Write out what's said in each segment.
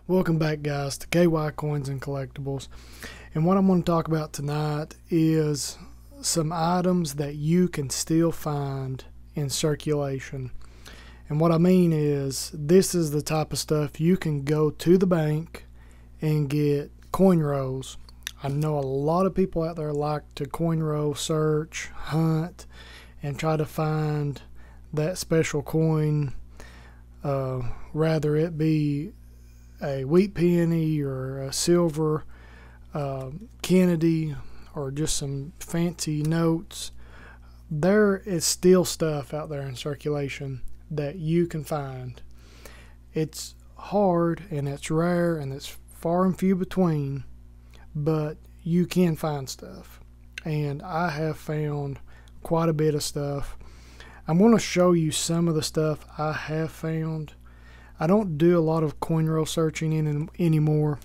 Welcome back, guys, to KY Coins and Collectibles. And what I'm going to talk about tonight is some items that you can still find in circulation. And what I mean is, this is the type of stuff you can go to the bank and get coin rolls. I know a lot of people out there like to coin roll, search, hunt, and try to find that special coin, rather it be a wheat penny or a silver Kennedy or just some fancy notes. There is still stuff out there in circulation that you can find. It's hard and it's rare and it's far and few between, but you can find stuff. And I have found quite a bit of stuff. I'm going to show you some of the stuff I have found. I don't do a lot of coin roll searching anymore.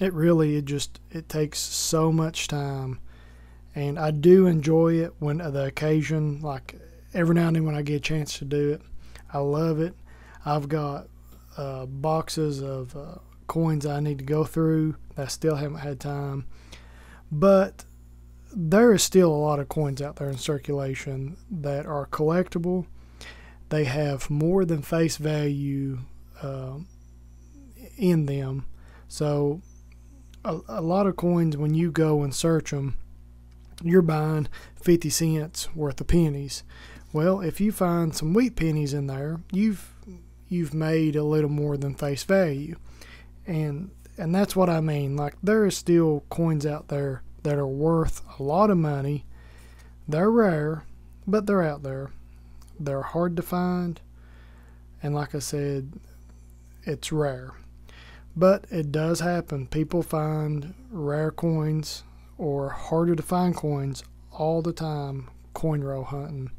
It takes so much time, and I do enjoy it when the occasion, like every now and then when I get a chance to do it. I love it. I've got boxes of coins I need to go through that I still haven't had time, but there is still a lot of coins out there in circulation that are collectible. They have more than face value in them. So a lot of coins, when you go and search them, you're buying 50 cents worth of pennies. Well, if you find some wheat pennies in there, you've made a little more than face value. And that's what I mean. Like, there is still coins out there that are worth a lot of money. They're rare, but they're out there. They're hard to find, and like I said, it's rare. But it does happen. People find rare coins or harder to find coins all the time coin roll hunting.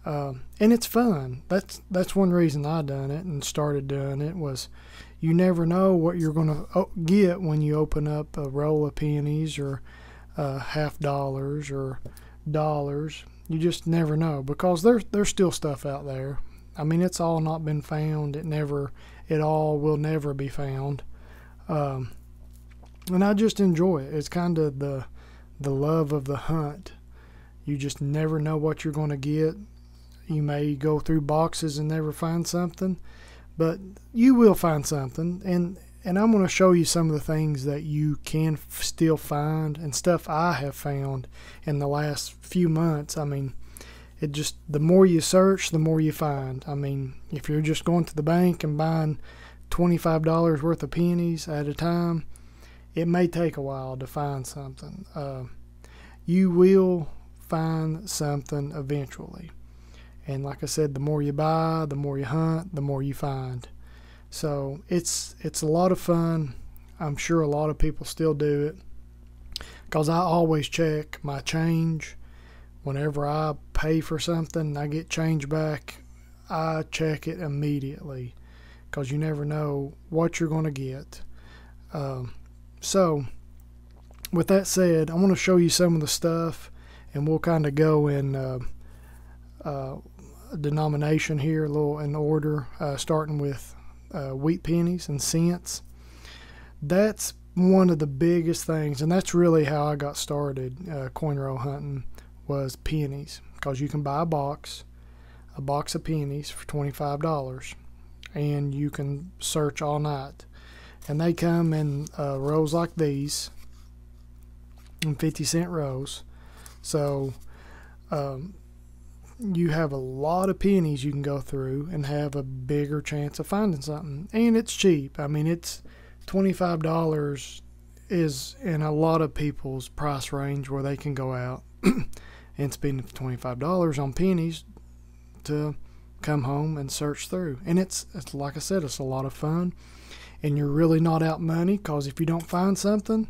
And it's fun. That's one reason I done it and started doing it, was you never know what you're going to get when you open up a roll of pennies or half dollars or dollars. You just never know, because there's still stuff out there. I mean, it's all not been found. It all will never be found. And I just enjoy it. It's kind of the love of the hunt. You just never know what you're going to get. You may go through boxes and never find something, but you will find something. And I'm going to show you some of the things that you can still find, and stuff I have found in the last few months. I mean, the more you search, the more you find. I mean, if you're just going to the bank and buying $25 worth of pennies at a time, it may take a while to find something. You will find something eventually. And like I said, the more you buy, the more you hunt, the more you find. So it's a lot of fun. I'm sure a lot of people still do it, because I always check my change. Whenever I pay for something and I get change back, I check it immediately, because you never know what you're going to get. So with that said, I want to show you some of the stuff, and we'll kind of go in denomination here, a little in order, starting with wheat pennies and cents. That's one of the biggest things, and that's really how I got started coin roll hunting, was pennies, because you can buy a box of pennies for $25, and you can search all night, and they come in rows like these, in 50-cent rows. So you have a lot of pennies you can go through and have a bigger chance of finding something. And it's cheap. I mean, it's $25 is in a lot of people's price range where they can go out and spend $25 on pennies to come home and search through. And it's like I said, it's a lot of fun. And you're really not out money, because if you don't find something,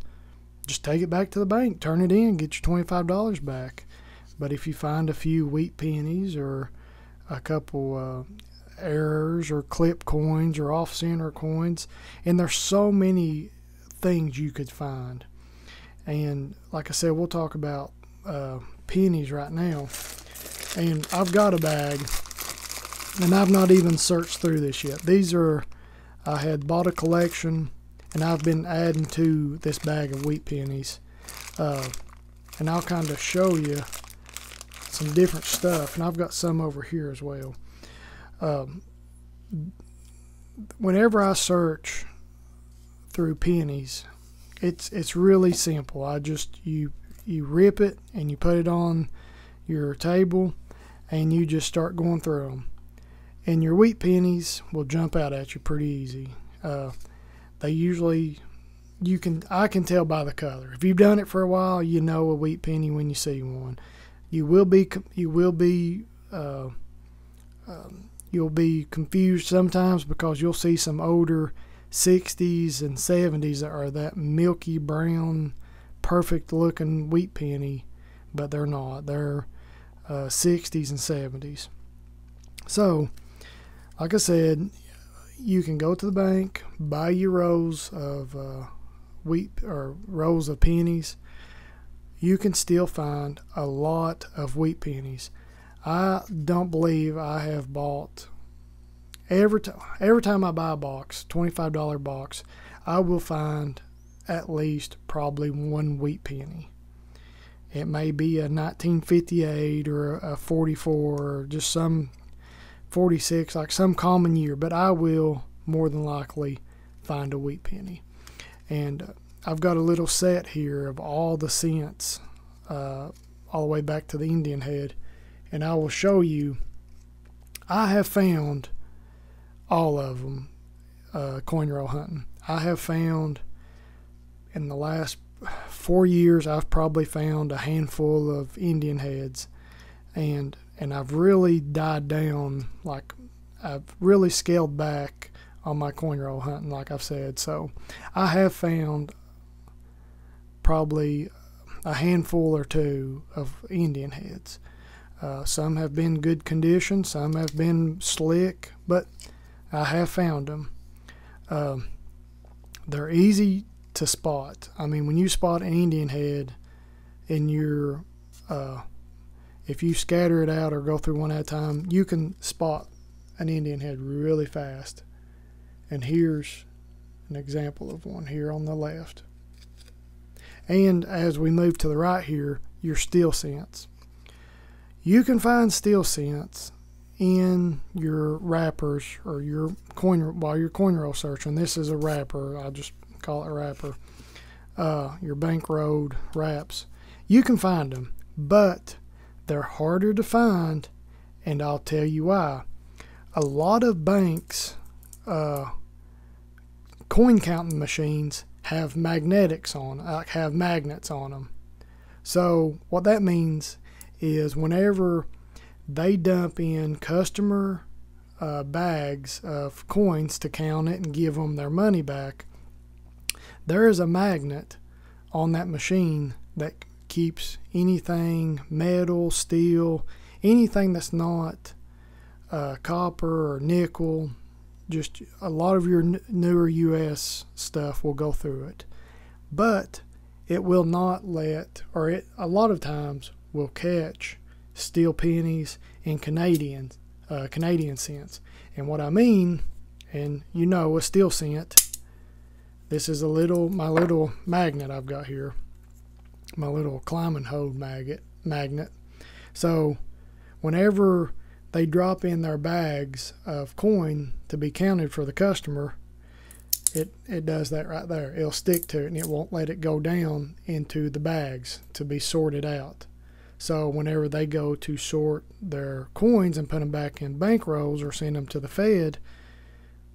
just take it back to the bank, turn it in, get your $25 back. But if you find a few wheat pennies or a couple errors or clip coins or off-center coins, and there's so many things you could find. And like I said, we'll talk about pennies right now. And I've got a bag, and I've not even searched through this yet. These are I had bought a collection, and I've been adding to this bag of wheat pennies. And I'll kind of show you some different stuff, and I've got some over here as well. Whenever I search through pennies, it's really simple. You rip it and you put it on your table, and you just start going through them. And your wheat pennies will jump out at you pretty easy. They usually, I can tell by the color. If you've done it for a while, you know a wheat penny when you see one. You'll be confused sometimes because you'll see some older 60s and 70s that are that milky brown, perfect looking wheat penny, but they're not. They're 60s and 70s. So, like I said, you can go to the bank, buy your rows of wheat or rows of pennies. You can still find a lot of wheat pennies. I don't believe I have bought, every time I buy a box, $25 box, I will find at least probably one wheat penny. It may be a 1958 or a 44 or just some 46, like some common year, but I will more than likely find a wheat penny. And I've got a little set here of all the cents, all the way back to the Indian head, and I will show you. I have found all of them coin roll hunting. I have found, in the last 4 years, I've probably found a handful of Indian heads, and I've really died down, like I've really scaled back on my coin roll hunting, like I've said. So I have found probably a handful or two of Indian heads. Some have been good condition, some have been slick, but I have found them. They're easy to spot. I mean, when you spot an Indian head in your, if you scatter it out or go through one at a time, you can spot an Indian head really fast. And here's an example of one here on the left. And as we move to the right here, your steel cents. You can find steel cents in your wrappers or your while you're coin roll searching. This is a wrapper. I'll just call it a wrapper. Your bank road wraps. You can find them, but they're harder to find, and I'll tell you why. A lot of banks, coin counting machines have magnets on them. So what that means is whenever they dump in customer bags of coins to count it and give them their money back, there is a magnet on that machine that keeps anything, metal, steel, anything that's not copper or nickel. Just a lot of your newer US stuff will go through it, but it will not let, or it a lot of times will catch steel pennies and Canadian cents. And what I mean, and you know, a steel cent, this is my little magnet I've got here, my little climbing hold magnet. So whenever they drop in their bags of coin to be counted for the customer, it does that right there. It'll stick to it and it won't let it go down into the bags to be sorted out. So whenever they go to sort their coins and put them back in bank rolls or send them to the Fed,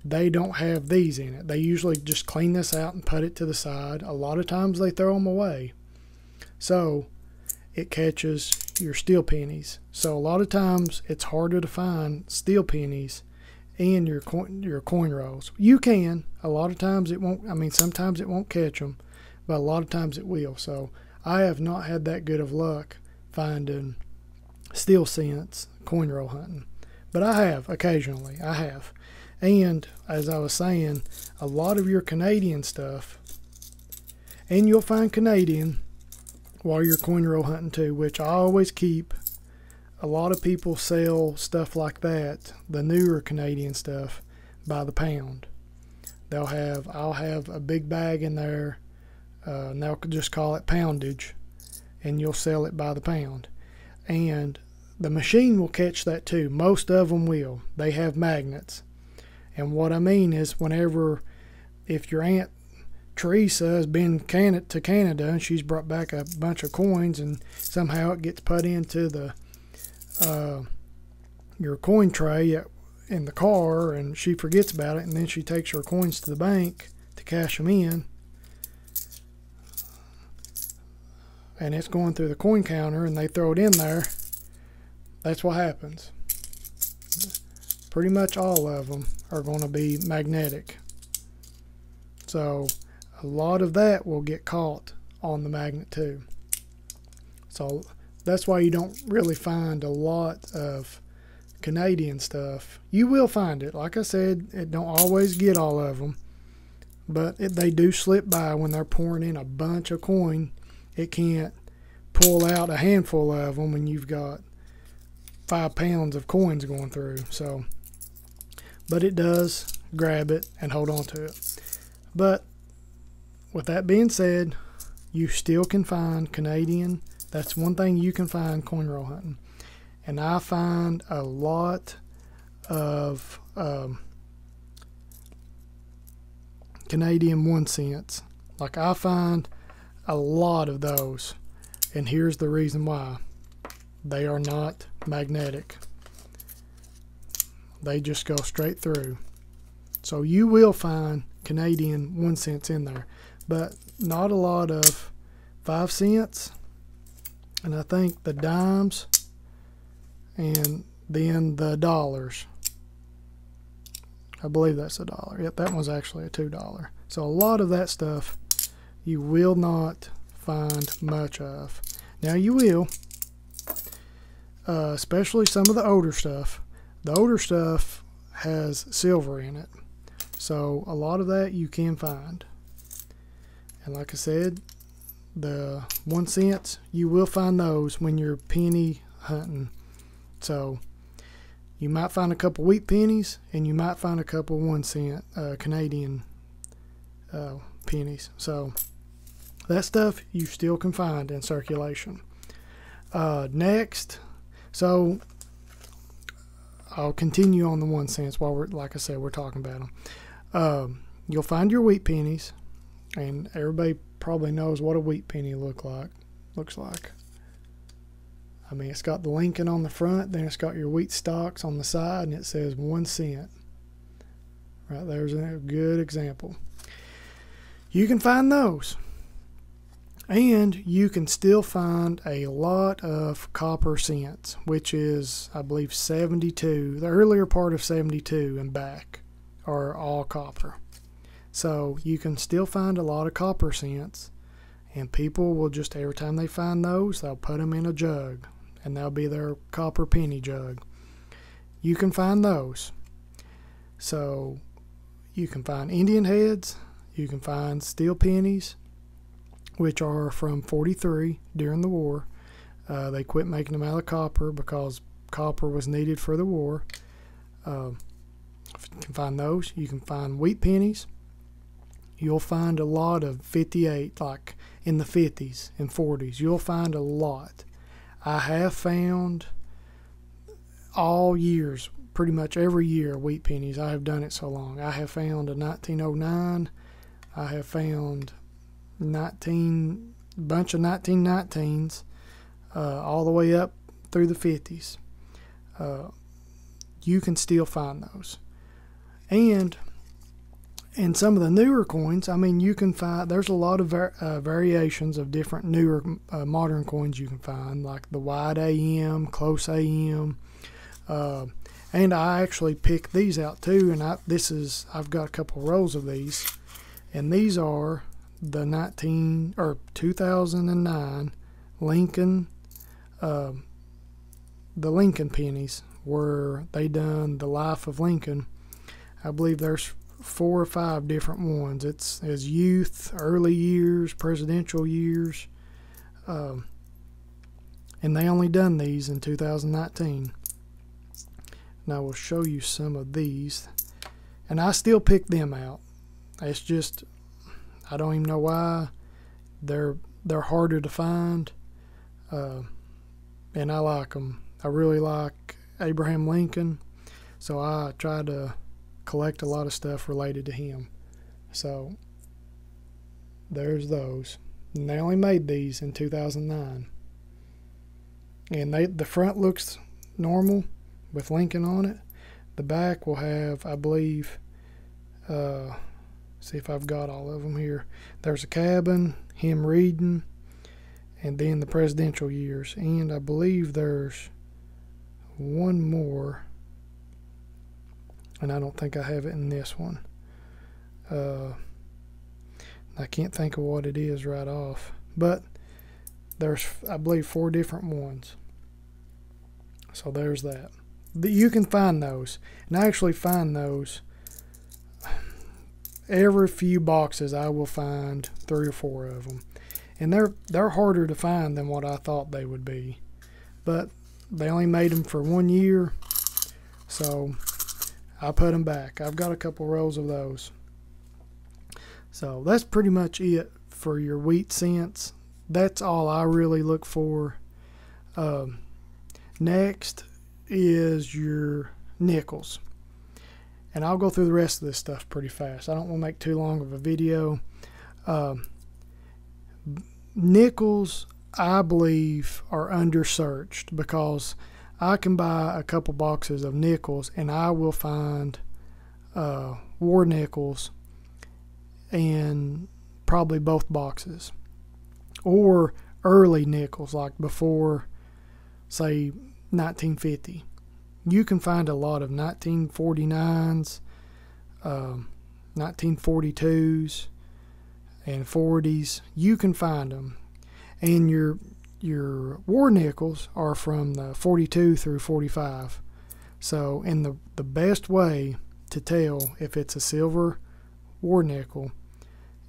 they don't have these in it. They usually just clean this out and put it to the side. A lot of times they throw them away. So it catches your steel pennies. So a lot of times it's harder to find steel pennies in your coin rolls. You can. A lot of times it won't. I mean, sometimes it won't catch them, but a lot of times it will. So I have not had that good of luck finding steel cents coin roll hunting, but I have occasionally. I have. And as I was saying, a lot of your Canadian stuff, and you'll find Canadian while you're coin roll hunting too, which I always keep. A lot of people sell stuff like that, the newer Canadian stuff, by the pound. I'll have a big bag in there, and they'll just call it poundage, and you'll sell it by the pound. And the machine will catch that too. Most of them will. They have magnets. And what I mean is, if your Aunt Teresa has been to Canada and she's brought back a bunch of coins, and somehow it gets put into your coin tray in the car, and she forgets about it, and then she takes her coins to the bank to cash them in, and it's going through the coin counter and they throw it in there, that's what happens. Pretty much all of them are going to be magnetic. So a lot of that will get caught on the magnet too. So that's why you don't really find a lot of Canadian stuff. You will find it. Like I said, it don't always get all of them, but they do slip by when they're pouring in a bunch of coin. It can't pull out a handful of them when you've got 5 pounds of coins going through. So, but it does grab it and hold on to it. But with that being said, you still can find Canadian. That's one thing you can find coin roll hunting. And I find a lot of Canadian 1 cents. Like, I find a lot of those. And here's the reason why. They are not magnetic. They just go straight through. So you will find Canadian 1 cents in there, but not a lot of 5 cents. And I think the dimes, and then the dollars. I believe that's $1. Yep, that one's actually a $2. So a lot of that stuff you will not find much of. Now you will, especially some of the older stuff. The older stuff has silver in it, so a lot of that you can find. And like I said, the 1 cents, you will find those when you're penny hunting. So you might find a couple wheat pennies, and you might find a couple 1 cent Canadian pennies. So that stuff you still can find in circulation. Next, so I'll continue on the 1 cents while like I said, we're talking about them. You'll find your wheat pennies, and everybody probably knows what a wheat penny looks like. I mean, it's got the Lincoln on the front, then it's got your wheat stalks on the side, and it says 1 cent. Right there's a good example. You can find those. And you can still find a lot of copper cents, which is, I believe, 72. The earlier part of 72 and back are all copper. So you can still find a lot of copper cents, and people will just, every time they find those, they'll put them in a jug, and that'll be their copper penny jug. You can find those. So you can find Indian heads, you can find steel pennies, which are from 43 during the war. They quit making them out of copper because copper was needed for the war. You can find those. You can find wheat pennies. You'll find a lot of 58, like in the 50s and 40s. You'll find a lot. I have found all years, pretty much every year, wheat pennies. I have done it so long. I have found a 1909. I have found bunch of 1919s, all the way up through the 50s. You can still find those. And in some of the newer coins, I mean, you can find, there's a lot of variations of different newer modern coins you can find, like the wide AM, close AM, and I actually picked these out too, and I've got a couple rolls of these, and these are the 2009 Lincoln, the Lincoln pennies, where they done the life of Lincoln. I believe there's 4 or 5 different ones. It's his youth, early years, presidential years, and they only done these in 2019. And I will show you some of these, and I still pick them out. It's just, I don't even know why. They're harder to find, and I like them. I really like Abraham Lincoln, so I try to collect a lot of stuff related to him. So there's those. And they only made these in 2009. And the front looks normal with Lincoln on it. The back will have, I believe, see if I've got all of them here. There's a cabin, him reading, and then the presidential years. And I believe there's one more, and I don't think I have it in this one. I can't think of what it is right off, but there's, I believe, 4 different ones. So there's that. You can find those, and I actually find those every few boxes. I will find 3 or 4 of them, and they're harder to find than what I thought they would be, but they only made them for 1 year, so I put them back. I've got a couple rows of those. So that's pretty much it for your wheat cents. That's all I really look for. Next is your nickels. And I'll go through the rest of this stuff pretty fast. I don't want to make too long of a video. Nickels, I believe, are undersearched because I can buy a couple boxes of nickels and I will find war nickels in probably both boxes, or early nickels like before, say, 1950. You can find a lot of 1949s, 1942s, and 40s. You can find them, and your war nickels are from the 42 through 45. So, and the best way to tell if it's a silver war nickel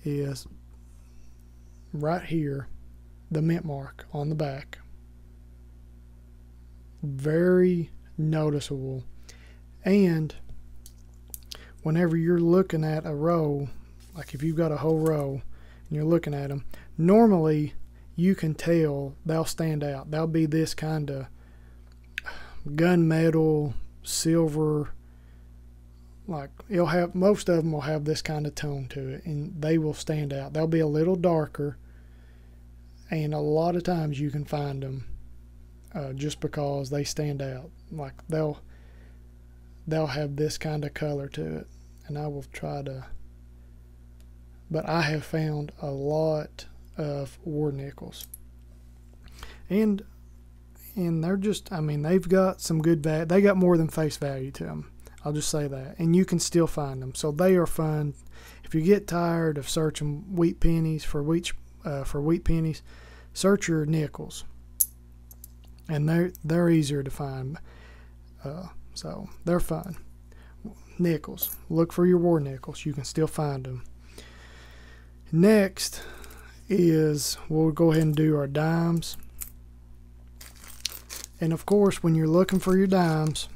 is right here, the mint mark on the back. Very noticeable. And whenever you're looking at a row, like if you've got a whole row and you're looking at them, normally you can tell they'll stand out. They'll be this kind of gunmetal, silver, like it'll have, most of them will have this kind of tone to it, and they will stand out. They'll be a little darker, and a lot of times you can find them just because they stand out. Like they'll have this kind of color to it, and I will try to, but I have found a lot of war nickels, and they're just, I mean, they've got some good value. They got more than face value to them. I'll just say that. And you can still find them. So they are fun. If you get tired of searching wheat pennies for wheat pennies, search your nickels. And they're easier to find. So they're fun. Nickels. Look for your war nickels. You can still find them. Next is, we'll go ahead and do our dimes. And of course, when you're looking for your dimes,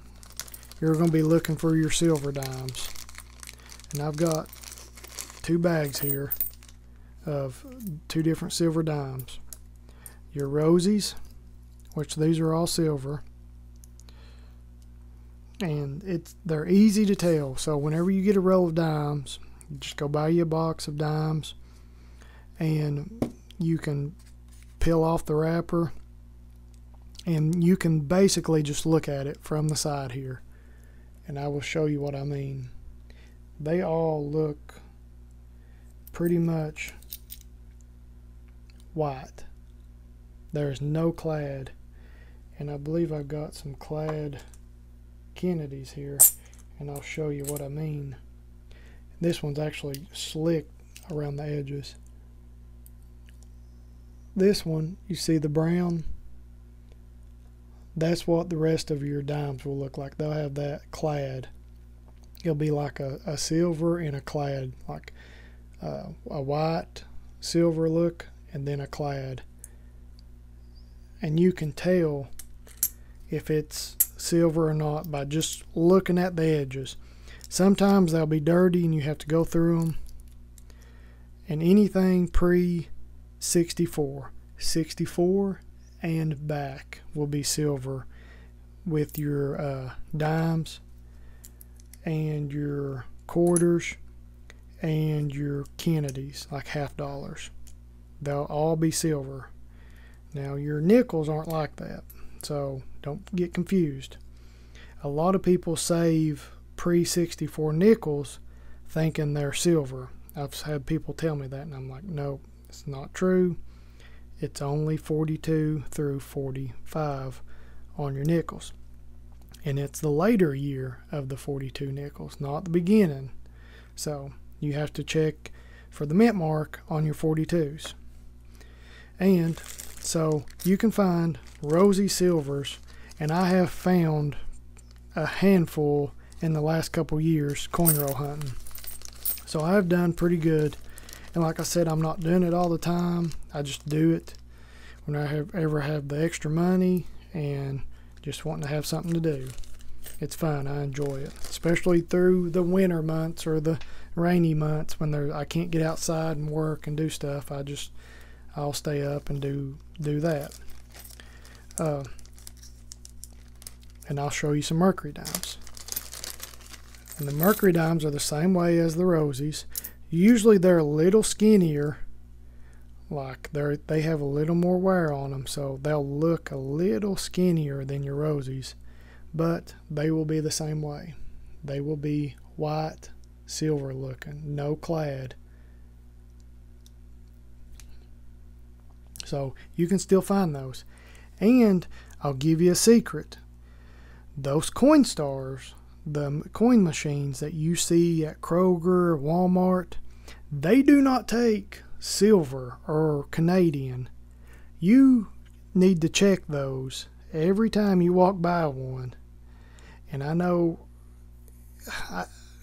you're going to be looking for your silver dimes. And I've got 2 bags here of 2 different silver dimes. Your rosies, which these are all silver. And they're easy to tell. So whenever you get a roll of dimes, just go buy you a box of dimes, and you can peel off the wrapper, and you can basically just look at it from the side here. And I will show you what I mean. They all look pretty much white. There's no clad. And I believe I've got some clad Kennedys here, and I'll show you what I mean. This one's actually slick around the edges. This one, you see the brown? That's what the rest of your dimes will look like. They'll have that clad. It'll be like a silver and a clad, like a white, silver look, and then a clad. And you can tell if it's silver or not by just looking at the edges. Sometimes they'll be dirty and you have to go through them, and anything pre-64, 64 and back will be silver with your dimes and your quarters and your Kennedys, like half dollars. They'll all be silver. Now your nickels aren't like that, so don't get confused. A lot of people save pre-64 nickels thinking they're silver. I've had people tell me that, and I'm like, no, it's not true. It's only 42 through 45 on your nickels. And it's the later year of the 42 nickels, not the beginning. So you have to check for the mint mark on your 42s. And so you can find rosy silvers, and I have found a handful in the last couple years coin roll hunting. So I've done pretty good. And like I said, I'm not doing it all the time. I just do it when I ever have the extra money and just wanting to have something to do. It's fun. I enjoy it, especially through the winter months or the rainy months when I can't get outside and work and do stuff. I'll stay up and do that. And I'll show you some mercury dimes. And the mercury dimes are the same way as the rosies. Usually they're a little skinnier, like they have a little more wear on them, so they'll look a little skinnier than your rosies, but they will be the same way. They will be white, silver looking, no clad. So you can still find those. And I'll give you a secret. Those Coinstars, the coin machines that you see at Kroger or Walmart, they do not take silver or Canadian. You need to check those every time you walk by one. And I know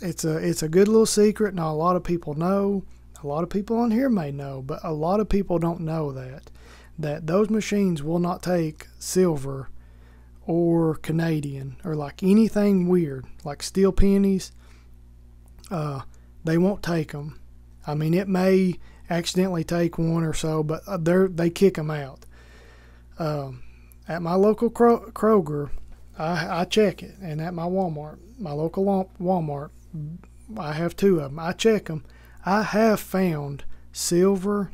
it's a good little secret. Not a lot of people know. A lot of people on here may know, but a lot of people don't know that those machines will not take silver or Canadian or like anything weird, like steel pennies. They won't take them. I mean, it may accidentally take one or so, but they kick them out. At my local Kroger, I check it, and at my Walmart, my local Walmart, I have two of them. I check them. I have found silver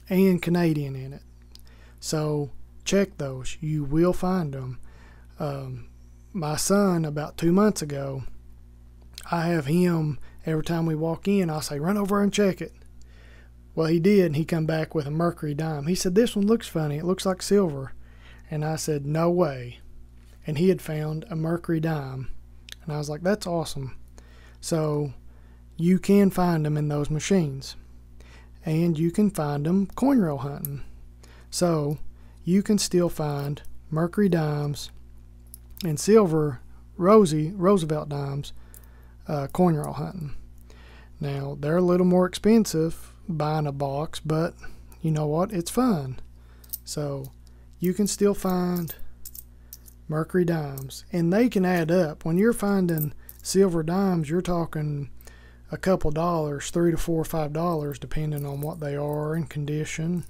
and Canadian in it. So check those. You will find them. My son, about 2 months ago, I have him, every time we walk in, I'll say, run over and check it. Well, he did, and he come back with a mercury dime. He said, this one looks funny. It looks like silver. And I said, no way. And he had found a mercury dime. And I was like, that's awesome. So you can find them in those machines. And you can find them coin roll hunting. So you can still find mercury dimes and silver Roosevelt dimes coin roll hunting. Now, they're a little more expensive buying a box, but you know what? It's fun. So you can still find mercury dimes, and they can add up. When you're finding silver dimes, you're talking a couple dollars, $3 to $4 or $5, depending on what they are and condition.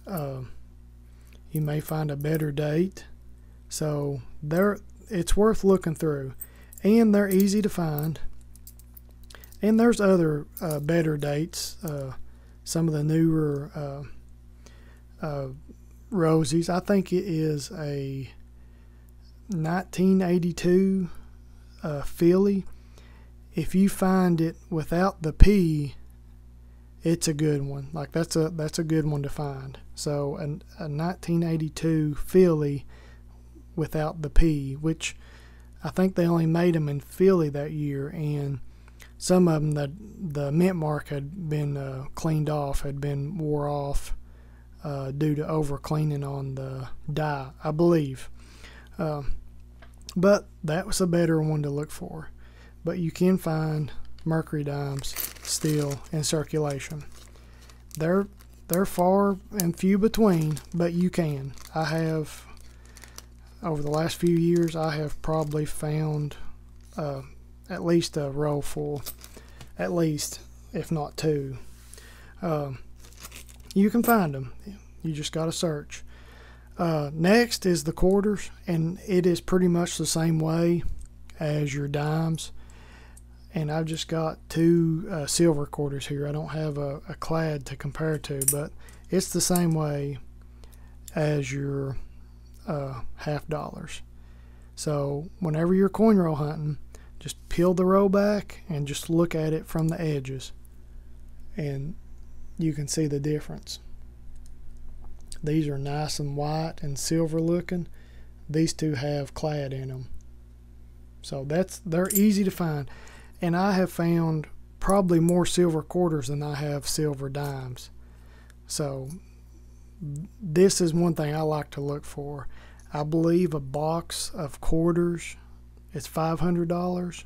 You may find a better date. So it's worth looking through, and they're easy to find. And there's other better dates. Some of the newer rosies. I think it is a 1982 Philly. If you find it without the P, it's a good one. Like that's a good one to find. So a 1982 Philly without the P, which I think they only made them in Philly that year, and some of them, the mint mark had been cleaned off, had been wore off due to over cleaning on the die, I believe. But that was a better one to look for. But you can find mercury dimes still in circulation. They're far and few between, but you can. I have, over the last few years, I have probably found at least a roll full, at least, if not two. You can find them. You just got to search. Next is the quarters, and it is pretty much the same way as your dimes. And I've just got two silver quarters here. I don't have a clad to compare to, but it's the same way as your half dollars. So whenever you're coin roll hunting, just peel the roll back and just look at it from the edges, and you can see the difference. These are nice and white and silver looking. These two have clad in them. So they're easy to find. And I have found probably more silver quarters than I have silver dimes. So this is one thing I like to look for. I believe a box of quarters is $500.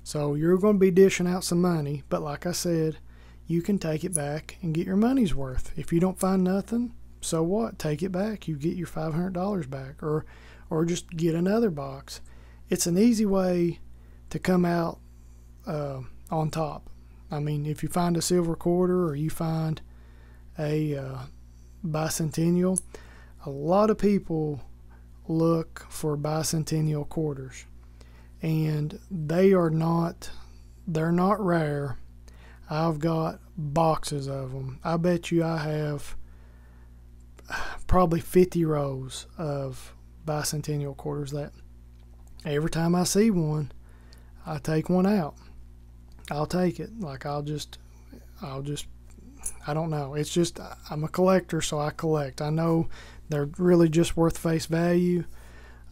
So you're going to be dishing out some money. But like I said, you can take it back and get your money's worth. If you don't find nothing, so what? Take it back. You get your $500 back, or just get another box. It's an easy way to come out on top. I mean, if you find a silver quarter or you find a bicentennial, a lot of people look for bicentennial quarters, and they're not rare. I've got boxes of them. I bet you I have probably 50 rows of bicentennial quarters that every time I see one, I take one out. I'll take it. Like I don't know. It's just, I'm a collector, so I collect. I know they're really just worth face value.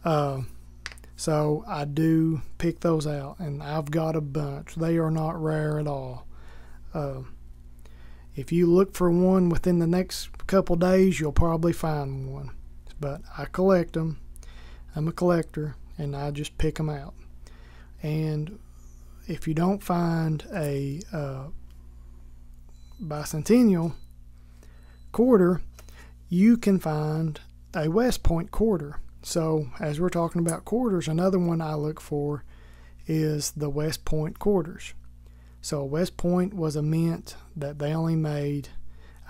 So I do pick those out, and I've got a bunch. They are not rare at all. If you look for one within the next couple days, you'll probably find one. But I collect them. I'm a collector, and I just pick them out. And if you don't find a bicentennial quarter, you can find a West Point quarter. So as we're talking about quarters, another one I look for is the West Point quarters. So West Point was a mint that they only made,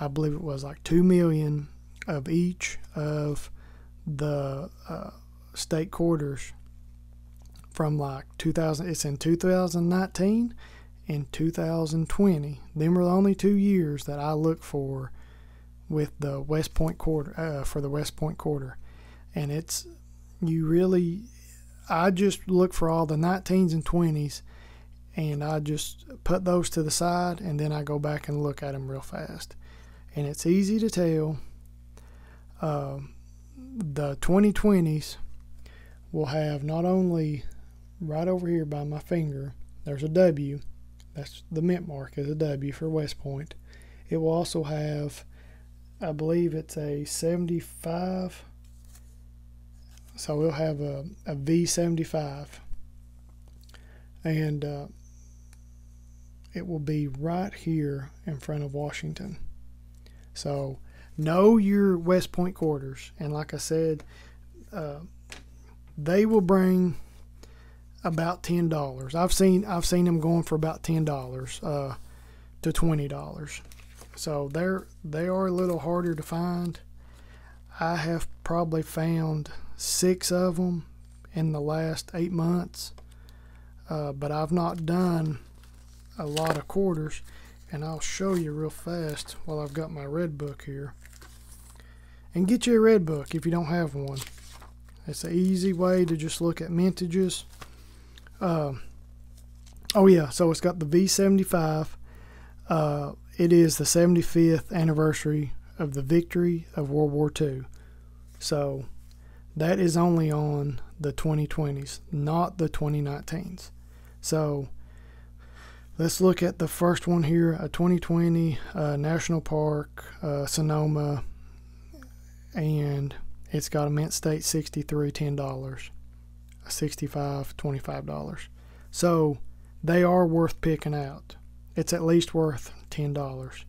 I believe it was like 2 million of each of the state quarters from like 2000. It's in 2019 and 2020. Them are the only 2 years that I look for with the West Point quarter, for the West Point quarter. And I just look for all the 19s and 20s, and I just put those to the side, and then I go back and look at them real fast. And it's easy to tell. The 2020s will have not only right over here by my finger, there's a W. That's the mint mark is a W for West Point. It will also have, I believe it's a 75. So we'll have a V75. And it will be right here in front of Washington. So know your West Point quarters. And like I said, they will bring about $10. I've seen them going for about $10 to $20. So they are a little harder to find. I have probably found 6 of them in the last 8 months, but I've not done a lot of quarters, and I'll show you real fast while I've got my red book here. And get you a red book if you don't have one. It's an easy way to just look at mintages. Oh yeah, so it's got the V75. It is the 75th anniversary of the victory of World War II. So that is only on the 2020s, not the 2019s. So let's look at the first one here, a 2020 National Park, Sonoma, and it's got a mint state 63, $10, 65, $25. So they are worth picking out. It's at least worth $10.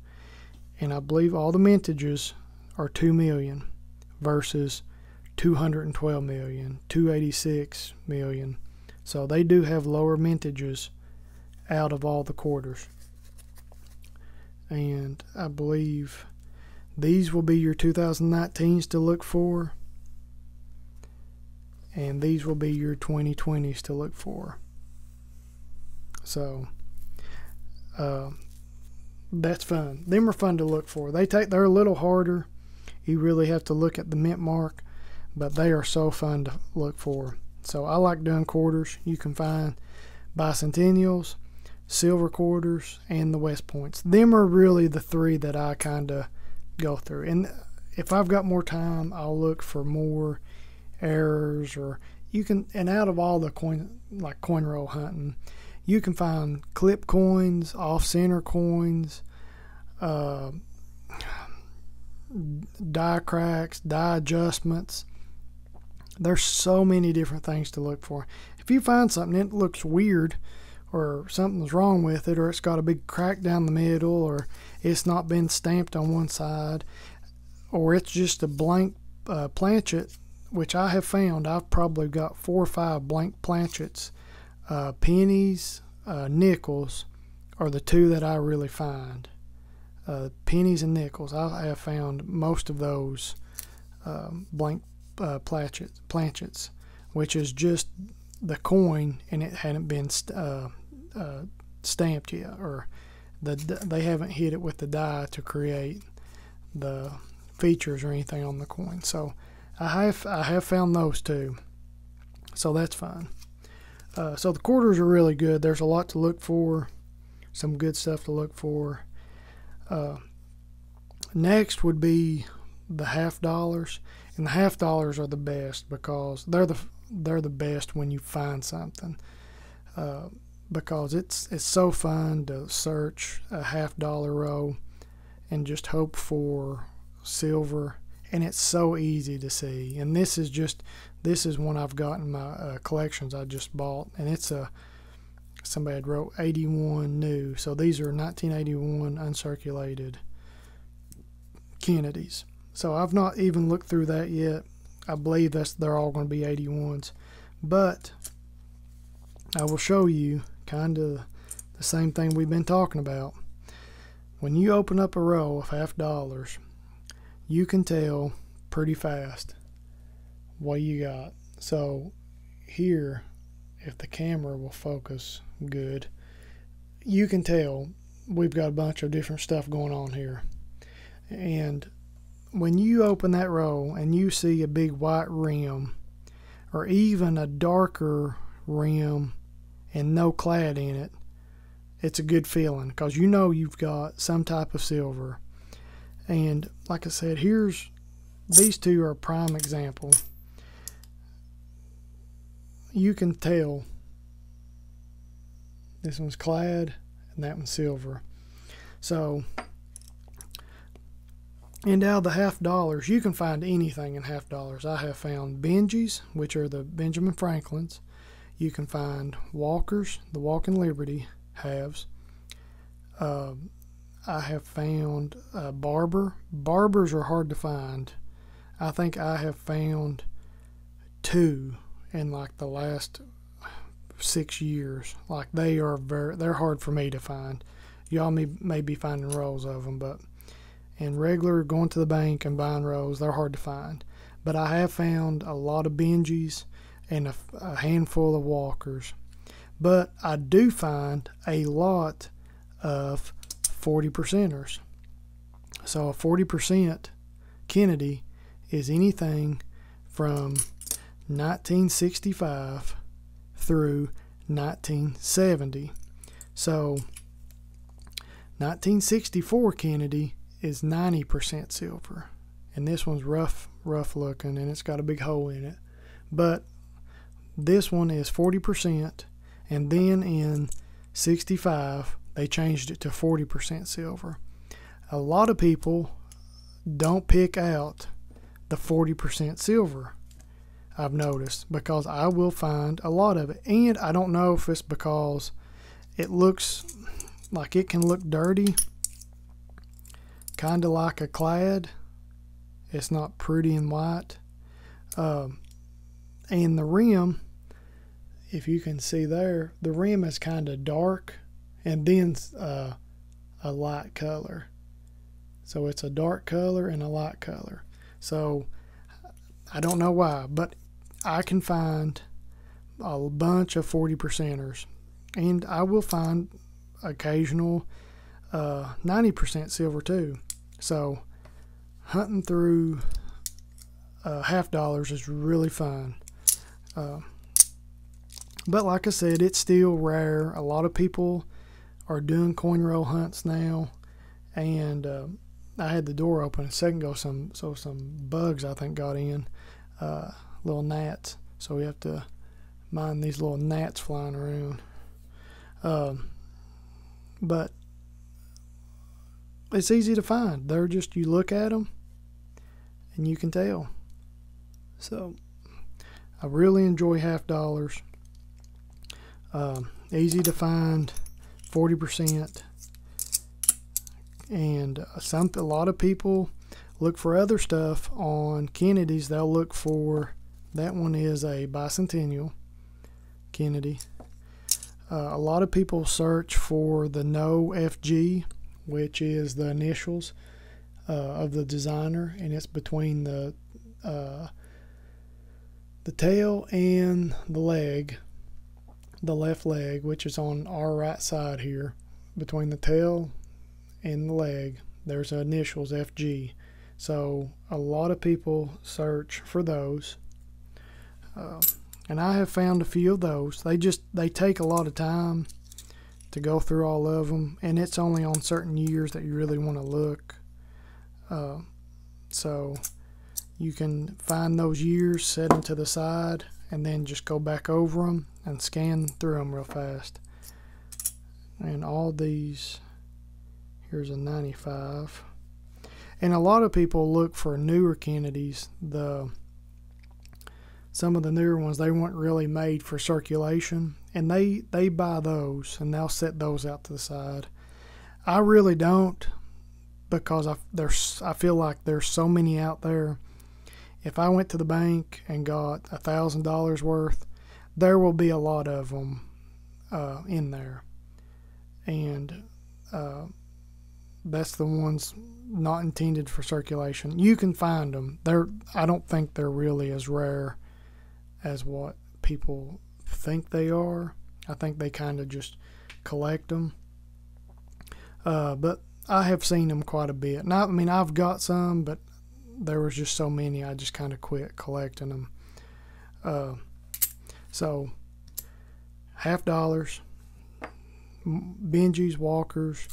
And I believe all the mintages are 2 million versus 212 million, 286 million. So they do have lower mintages out of all the quarters. and I believe these will be your 2019s to look for, and these will be your 2020s to look for. So that's fun. Them are fun to look for. They're a little harder. You really have to look at the mint mark, but they are so fun to look for. So I like doing quarters. You can find bicentennials, silver quarters, and the West Points. Them are really the three that I kind of go through. And if I've got more time, I'll look for more errors, or you can, and out of all the coin roll hunting, you can find clip coins, off-center coins, die cracks, die adjustments. There's so many different things to look for. If you find something that looks weird, or something's wrong with it, or it's got a big crack down the middle, or it's not been stamped on one side, or it's just a blank planchet, which I have found, I've probably got 4 or 5 blank planchets. Pennies, nickels are the two that I really find. Pennies and nickels, I have found most of those blank planchets, which is just the coin and it hadn't been stamped yet, or they haven't hit it with the die to create the features or anything on the coin. So I have found those too. So that's fun. So the quarters are really good. There's a lot to look for, some good stuff to look for. Next would be the half dollars, and the half dollars are the best because they're the best when you find something. Because it's so fun to search a $50 row and just hope for silver, and it's so easy to see. And this is one I've got in my collections I just bought, and it's somebody had wrote 81 new, so these are 1981 uncirculated Kennedys. So I've not even looked through that yet. I believe they're all going to be 81s, but I will show you kind of the same thing we've been talking about. When you open up a row of $50, you can tell pretty fast what you got. So here, if the camera will focus good, you can tell we've got a bunch of different stuff going on here. And when you open that row and you see a big white rim, or even a darker rim and no clad in it, it's a good feeling, because you know you've got some type of silver. And like I said, these two are a prime example. You can tell this one's clad and that one's silver. So, and out of the $50, you can find anything in $50. I have found Benjis, which are the Benjamin Franklins. You can find Walkers, the Walking Liberty halves. I have found Barbers are hard to find. I think I have found 2 in like the last 6 years. Like they're hard for me to find. Y'all may be finding rolls of them, but in regular going to the bank and buying rolls, they're hard to find. But I have found a lot of Benjis and a handful of Walkers. But I do find a lot of 40%ers. So a 40% Kennedy is anything from 1965 through 1970. So 1964 Kennedy is 90% silver, and this one's rough looking, and it's got a big hole in it. But this one is 40%, and then in 65 they changed it to 40% silver. A lot of people don't pick out the 40% silver, I've noticed, because I will find a lot of it. And I don't know if it's because it looks like it can look dirty, kind of like a clad. It's not pretty and white. And the rim, if you can see there, the rim is kind of dark, and then a a light color. So it's a dark color and a light color. So I don't know why, but I can find a bunch of 40%ers, and I will find occasional 90% silver too. So hunting through half dollars is really fun. But like I said, it's still rare. A lot of people are doing coin roll hunts now, and I had the door open a second ago. Some bugs I think got in, little gnats. So we have to mind these little gnats flying around. But it's easy to find. They're just, you look at them and you can tell. So I really enjoy half dollars. Easy to find, 40%. And a lot of people look for other stuff on Kennedy's. They'll look for, that one is a bicentennial Kennedy. A lot of people search for the No FG, which is the initials of the designer, and it's between the tail and the leg, the left leg, which is on our right side here. Between the tail and the leg, there's initials FG. So a lot of people search for those, and I have found a few of those. They take a lot of time to go through all of them, and it's only on certain years that you really want to look. So you can find those years, set them to the side, and then just go back over them and scan through them real fast. And all these, here's a 95. And a lot of people look for newer Kennedys. Some of the newer ones, they weren't really made for circulation, and they buy those and they'll set those out to the side. I really don't, because I feel like there's so many out there. If I went to the bank and got $1,000 worth, there will be a lot of them in there, and that's the ones not intended for circulation. You can find them. I don't think they're really as rare as what people think they are. I think they kind of just collect them. But I have seen them quite a bit. Now, I mean, I've got some, but there was just so many, I just kind of quit collecting them. So half dollars, Benjis, Walkers,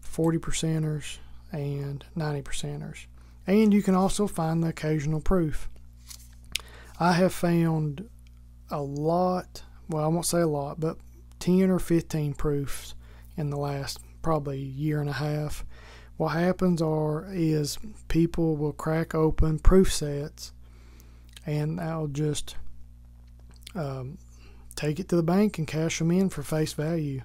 40%ers, and 90%ers. And you can also find the occasional proof. I have found a lot, well, I won't say a lot, but 10 or 15 proofs in the last probably year and a half. What happens is people will crack open proof sets, and they'll just take it to the bank and cash them in for face value.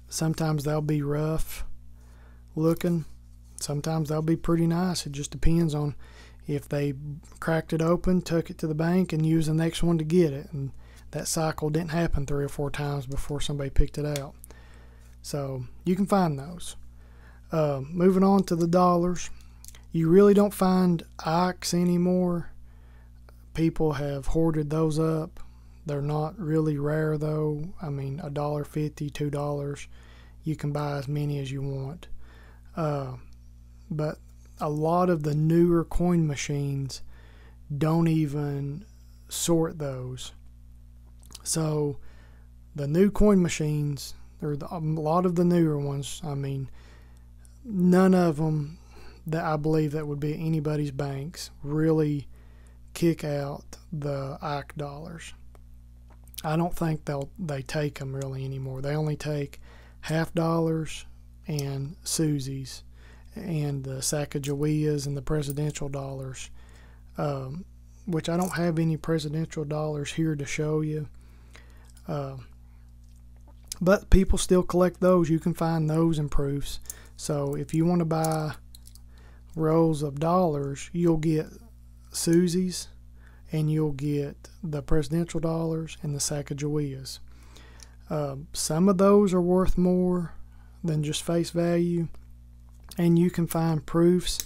Sometimes they'll be rough looking. Sometimes they'll be pretty nice. It just depends on if they cracked it open, took it to the bank, and used the next one to get it. And that cycle didn't happen 3 or 4 times before somebody picked it out. So you can find those. Moving on to the dollars. You really don't find Ikes anymore. People have hoarded those up. They're not really rare though. I mean, $1.50, $2. You can buy as many as you want. But a lot of the newer coin machines don't even sort those. So the new coin machines, or a lot of the newer ones, I mean, none of them that I believe that would be anybody's banks really kick out the Ike dollars. I don't think they take them really anymore. They only take half dollars and Susie's and the Sacagaweas and the presidential dollars, which I don't have any presidential dollars here to show you. But people still collect those. You can find those in proofs. So if you want to buy rolls of dollars, you'll get Susie's, and you'll get the presidential dollars and the Sacagaweas. Some of those are worth more than just face value, and you can find proofs.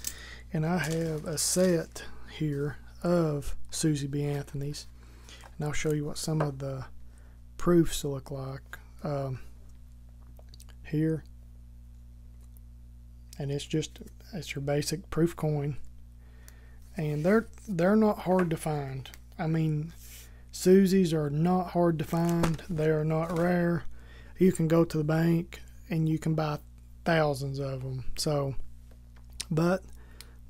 And I have a set here of Susie B. Anthony's, and I'll show you what some of the proofs look like here. And it's your basic proof coin, and they're not hard to find. I mean, Susie's are not hard to find. They are not rare. You can go to the bank and you can buy thousands of them. So, but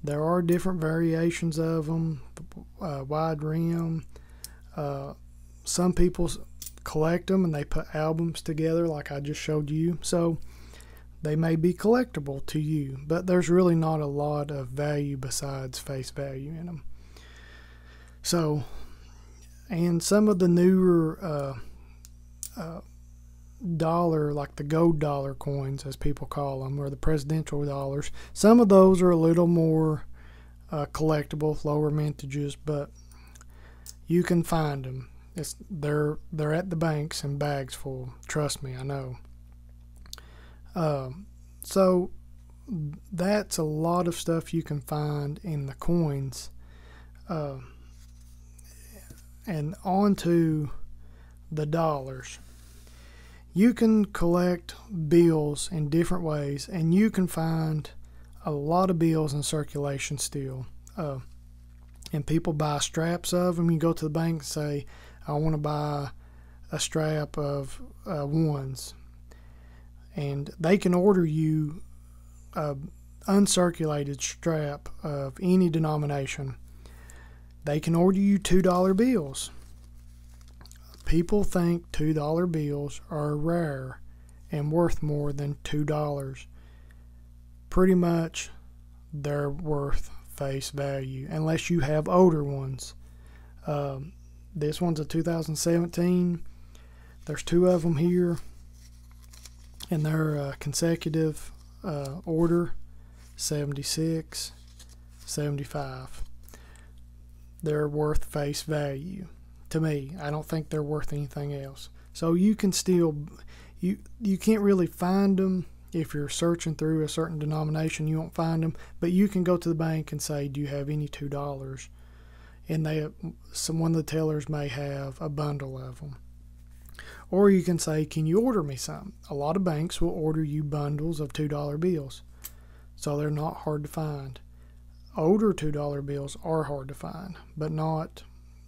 there are different variations of them. Wide rim. Some people collect them and they put albums together, like I just showed you. So they may be collectible to you, but there's really not a lot of value besides face value in them. So, and some of the newer dollar, like the gold dollar coins, as people call them, or the presidential dollars, some of those are a little more collectible, lower mintages, but you can find them. They're at the banks in bags full. Trust me, I know. So that's a lot of stuff you can find in the coins. And on to the dollars. You can collect bills in different ways, and you can find a lot of bills in circulation still. And people buy straps of them. You go to the bank and say, I want to buy a strap of ones. And they can order you an uncirculated strap of any denomination. They can order you $2 bills. People think $2 bills are rare and worth more than $2. Pretty much they're worth face value, unless you have older ones. This one's a 2017. There's two of them here, and they're consecutive order, 76, 75. They're worth face value to me. I don't think they're worth anything else. So you can still, you can't really find them. If you're searching through a certain denomination, you won't find them, but you can go to the bank and say, do you have any $2? And one of the tellers may have a bundle of them. Or you can say, can you order me some? A lot of banks will order you bundles of $2 bills, so they're not hard to find. Older $2 bills are hard to find, but not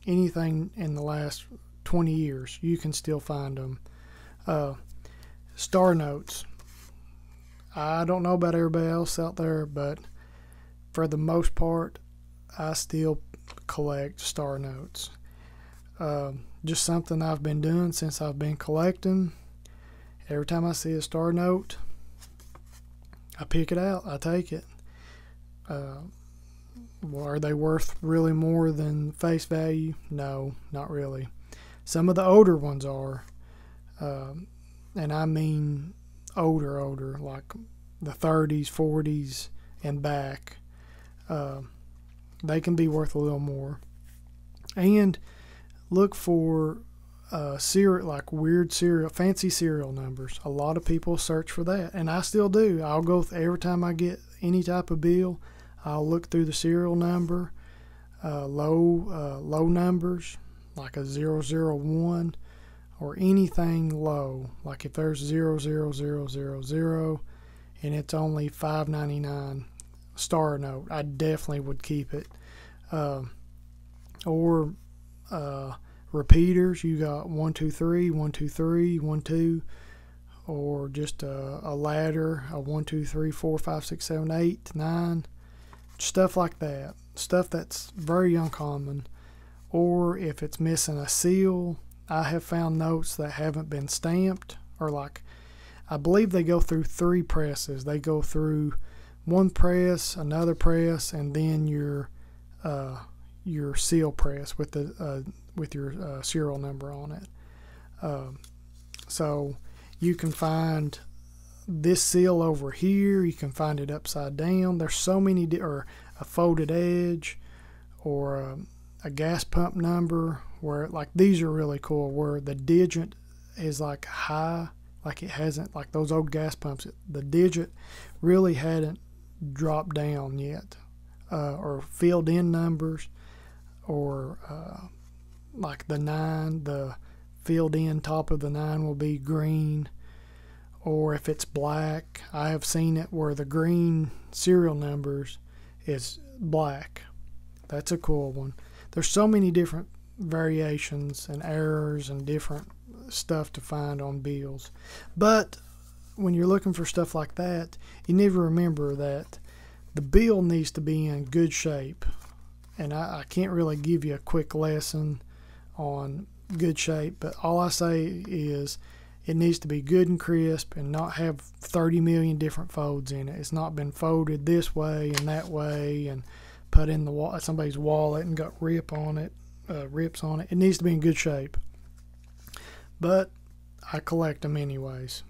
anything in the last 20 years. You can still find them. Star notes. I don't know about everybody else out there, but for the most part, I still collect star notes. Just something I've been doing since I've been collecting. Every time I see a star note, I pick it out. I take it. Well, are they worth really more than face value? No, not really. Some of the older ones are, and I mean older, like the 30s, 40s, and back. They can be worth a little more. And look for serial, like weird serial, fancy serial numbers. A lot of people search for that, and I still do. I'll go every time I get any type of bill, I'll look through the serial number, low numbers like a 001 or anything low. Like if there's 00000 and it's only $5.99 star note, I definitely would keep it. Or repeaters, you got 123, 123, 12, or just a ladder, a 1, 2, 3, 4, 5, 6, 7, 8, 9, stuff like that. Stuff that's very uncommon. Or if it's missing a seal, I have found notes that haven't been stamped, or like, I believe they go through 3 presses. They go through one press, another press, and then your seal press with your serial number on it. So you can find this seal over here. You can find it upside down. There's so many, or a folded edge, or a gas pump number, where like these are really cool, where the digit is like high Like it hasn't, like those old gas pumps, the digit really hadn't dropped down yet, or filled in numbers, or like the 9, the filled in top of the 9 will be green, or if it's black, I have seen it where the green serial numbers is black. That's a cool one. There's so many different variations and errors and different stuff to find on bills. But when you're looking for stuff like that, you need to remember that the bill needs to be in good shape. And I can't really give you a quick lesson on good shape, but all I say is it needs to be good and crisp and not have 30 million different folds in it. It's not been folded this way and that way and put in somebody's wallet and got rips on it. It needs to be in good shape. But I collect them anyways.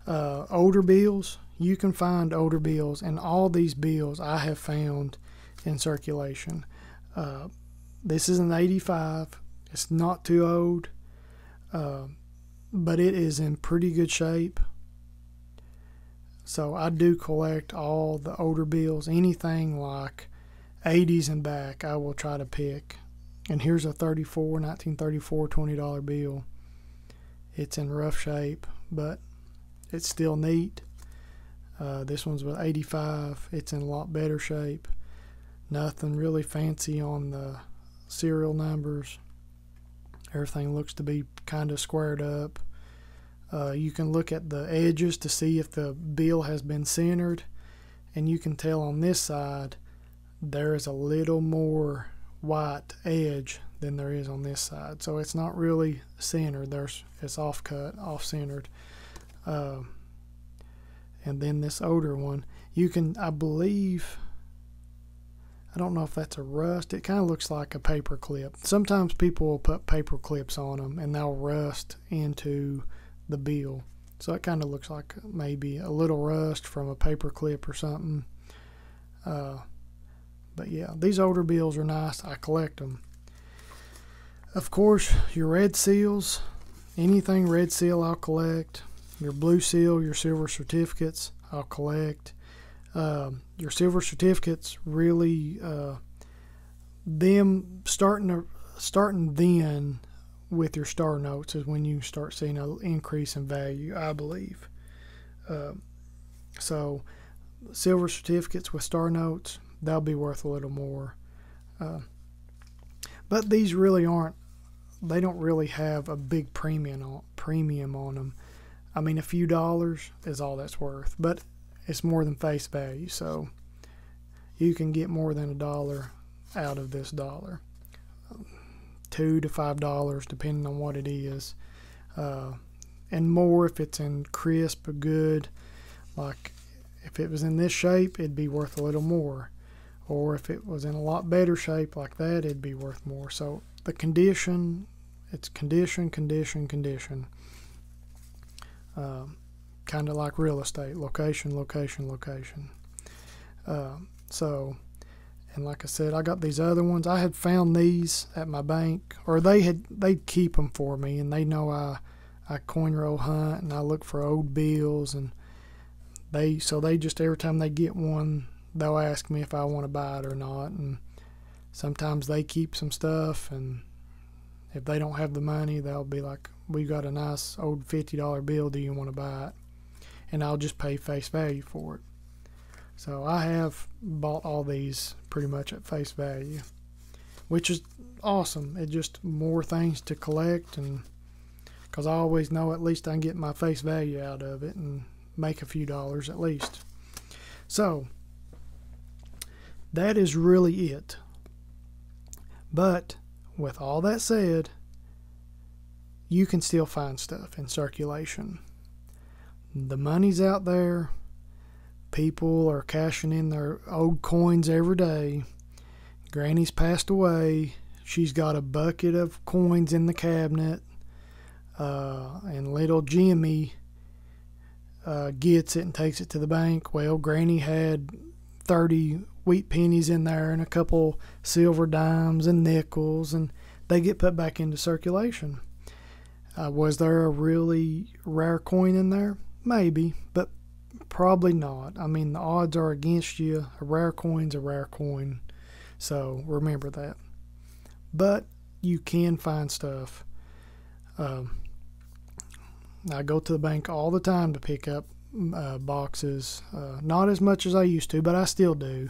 Older bills, you can find older bills, and all these bills I have found in circulation. This is an 85. It's not too old, but it is in pretty good shape. So I do collect all the older bills. Anything like 80s and back, I will try to pick. And here's a 1934 $20 bill. It's in rough shape, but it's still neat. This one's with 85. It's in a lot better shape. Nothing really fancy on the serial numbers. Everything looks to be kind of squared up. You can look at the edges to see if the bill has been centered, and you can tell on this side there is a little more white edge than there is on this side. So it's not really centered. It's off-centered. And then this older one, you can, I believe, I don't know if that's a rust. It kind of looks like a paper clip. Sometimes people will put paper clips on them and they'll rust into the bill. So it kind of looks like maybe a little rust from a paper clip or something. But yeah, these older bills are nice. I collect them. Of course, your red seals, anything red seal I'll collect. Your blue seal, your silver certificates I'll collect. Your silver certificates really, them starting then with your star notes is when you start seeing an increase in value, I believe. So silver certificates with star notes, they'll be worth a little more. But these really aren't, they don't really have a big premium on them. I mean, a few dollars is all that's worth, but it's more than face value, so you can get more than $1 out of this dollar. $2 to $5 depending on what it is, and more if it's in crisp or good. Like if it was in this shape, it'd be worth a little more, or if it was in a lot better shape like that, it'd be worth more. So the condition, it's condition. Kind of like real estate, location. So, and like I said, I got these other ones. I had found these at my bank, or they'd keep them for me, and they know I coin roll hunt and I look for old bills, and they just every time they get one, they'll ask me if I want to buy it or not, and sometimes they keep some stuff, and if they don't have the money, they'll be like, we got a nice old $50 bill, do you want to buy it? And I'll just pay face value for it. So I have bought all these pretty much at face value, which is awesome. It's just more things to collect, and because I always know at least I can get my face value out of it and make a few dollars at least. So that is really it. But with all that said, you can still find stuff in circulation. The money's out there. People are cashing in their old coins every day. Granny's passed away. She's got a bucket of coins in the cabinet. And little Jimmy gets it and takes it to the bank. Well, Granny had 30 wheat pennies in there and a couple silver dimes and nickels, and they get put back into circulation. Was there a really rare coin in there? Maybe, but probably not. I mean, the odds are against you. A rare coin's a rare coin, so remember that. But you can find stuff. I go to the bank all the time to pick up boxes. Not as much as I used to, but I still do.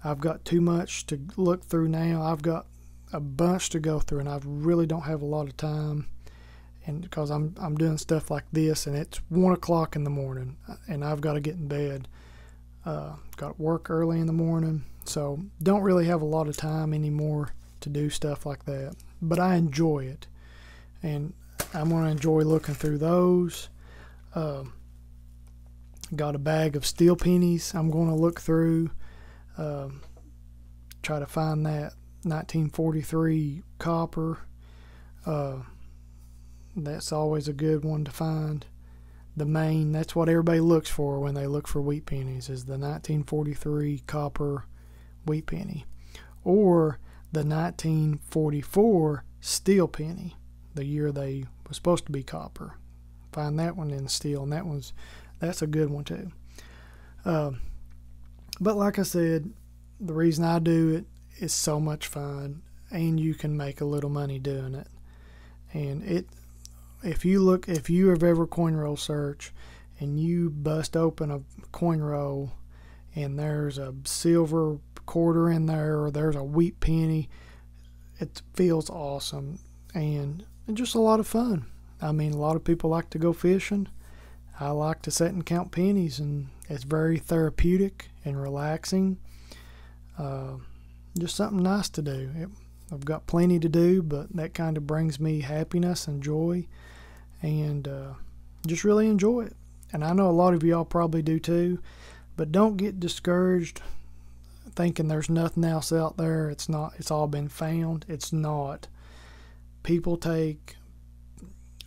I've got too much to look through now. I've got a bunch to go through, and I really don't have a lot of time. And because I'm doing stuff like this, and it's 1 o'clock in the morning, and I've got to get in bed. Got work early in the morning, so don't really have a lot of time anymore to do stuff like that. But I enjoy it, and I'm going to enjoy looking through those. Got a bag of steel pennies I'm going to look through. Try to find that 1943 copper. That's always a good one to find. That's what everybody looks for when they look for wheat pennies, is the 1943 copper wheat penny, or the 1944 steel penny, the year they were supposed to be copper. Find that one in steel, and that's a good one too. But like I said, the reason I do it is so much fun, and you can make a little money doing it. And if you have ever coin roll search and you bust open a coin roll and there's a silver quarter in there, or there's a wheat penny, it feels awesome and just a lot of fun. I mean, a lot of people like to go fishing. I like to sit and count pennies, and it's very therapeutic and relaxing. Just something nice to do. I've got plenty to do, but that kind of brings me happiness and joy, and just really enjoy it. And I know a lot of y'all probably do too, but don't get discouraged thinking there's nothing else out there. It's not. It's all been found. It's not. People take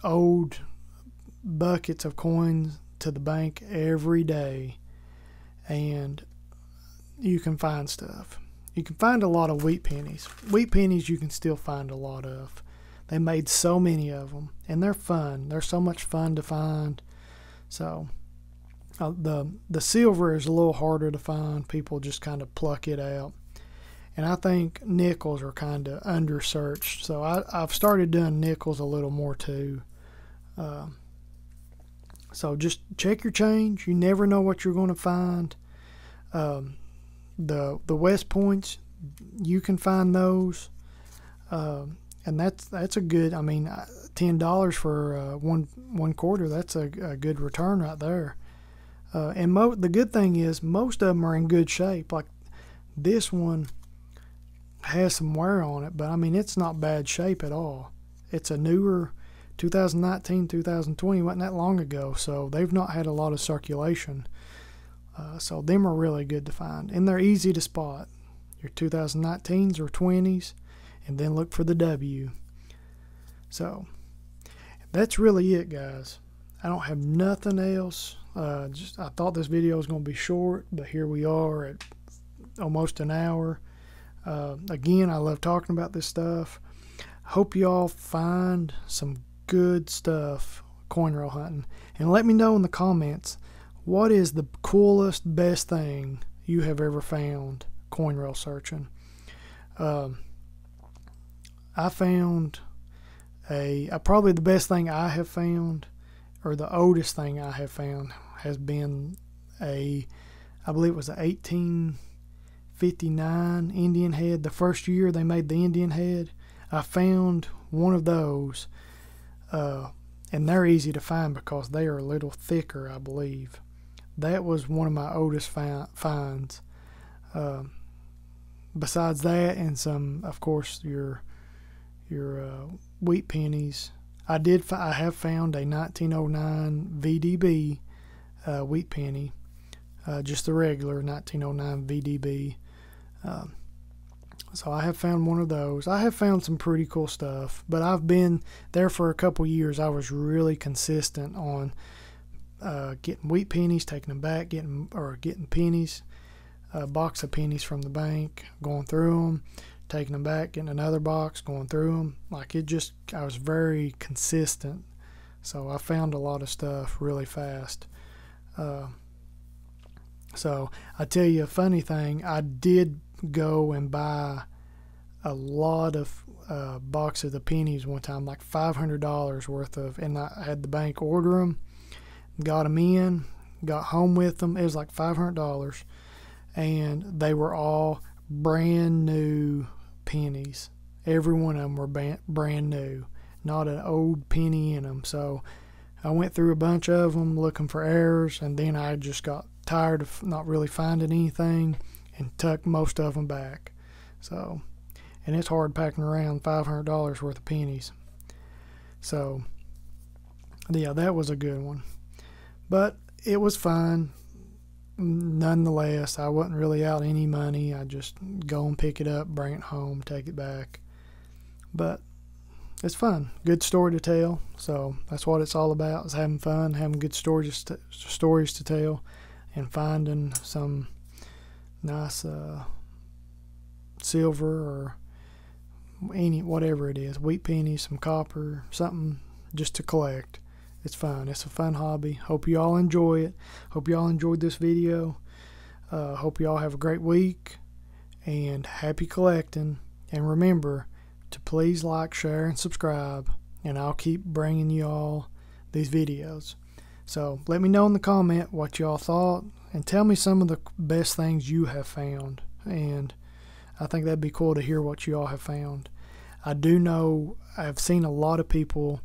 old buckets of coins to the bank every day, and you can find stuff. You can find a lot of wheat pennies. Wheat pennies you can still find a lot of. They made so many of them, and they're fun. They're so much fun to find. So the silver is a little harder to find. People just kind of pluck it out. And I think nickels are kind of under-searched. So I've started doing nickels a little more too. So just check your change. You never know what you're going to find. The West Points, you can find those. And that's a good, I mean, $10 for one quarter, that's a good return right there. And the good thing is most of them are in good shape. Like this one has some wear on it, but I mean, it's not bad shape at all. It's a newer 2019, 2020, wasn't that long ago, so they've not had a lot of circulation. So them are really good to find, and they're easy to spot. Your 2019s or 20s, and then look for the W. So that's really it, guys. I don't have nothing else. I thought this video was going to be short, but here we are at almost an hour. Again, I love talking about this stuff. Hope y'all find some good stuff coin roll hunting, and let me know in the comments, what is the coolest, best thing you have ever found coin roll searching? I found probably the best thing I have found, or the oldest thing I have found, has been I believe it was a 1859 Indian head. The first year they made the Indian head, I found one of those, and they're easy to find because they are a little thicker, I believe. That was one of my oldest finds. Besides that, and some, of course, your wheat pennies. I have found a 1909 VDB wheat penny, just the regular 1909 VDB. So I have found one of those. I have found some pretty cool stuff, but I've been there for a couple years. I was really consistent on getting wheat pennies, taking them back, getting pennies, a box of pennies from the bank, going through them, taking them back, getting another box, going through them. Like I was very consistent. So I found a lot of stuff really fast. So I tell you a funny thing, I did go and buy a lot of boxes of pennies one time, like $500 worth of, and I had the bank order them, got them in, got home with them. It was like $500, and they were all brand new pennies. Every one of them were brand new, not an old penny in them. So I went through a bunch of them looking for errors, and then I just got tired of not really finding anything and tucked most of them back. So, and it's hard packing around $500 worth of pennies. So yeah, that was a good one, but it was fun nonetheless. I wasn't really out any money. I just go and pick it up, bring it home, take it back. But it's fun, good story to tell. So that's what it's all about, is having fun, having good stories to tell, and finding some nice silver or whatever it is, wheat pennies, some copper, something just to collect. It's fun. It's a fun hobby. Hope you all enjoy it. Hope you all enjoyed this video. Hope you all have a great week, and happy collecting. And remember to please like, share, and subscribe, and I'll keep bringing you all these videos. So let me know in the comment what y'all thought, and tell me some of the best things you have found. And I think that'd be cool to hear what you all have found. I do know I've seen a lot of people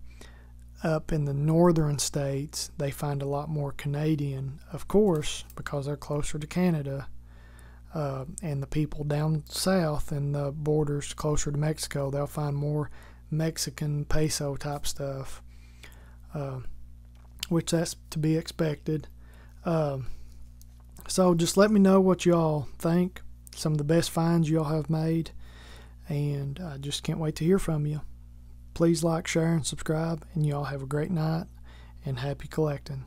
up in the northern states. They find a lot more Canadian, of course, because they're closer to Canada. And the people down south in the borders closer to Mexico, they'll find more Mexican peso type stuff, which that's to be expected. So just let me know what y'all think, some of the best finds y'all have made, and I just can't wait to hear from you. Please like, share, and subscribe, and y'all have a great night, and happy collecting.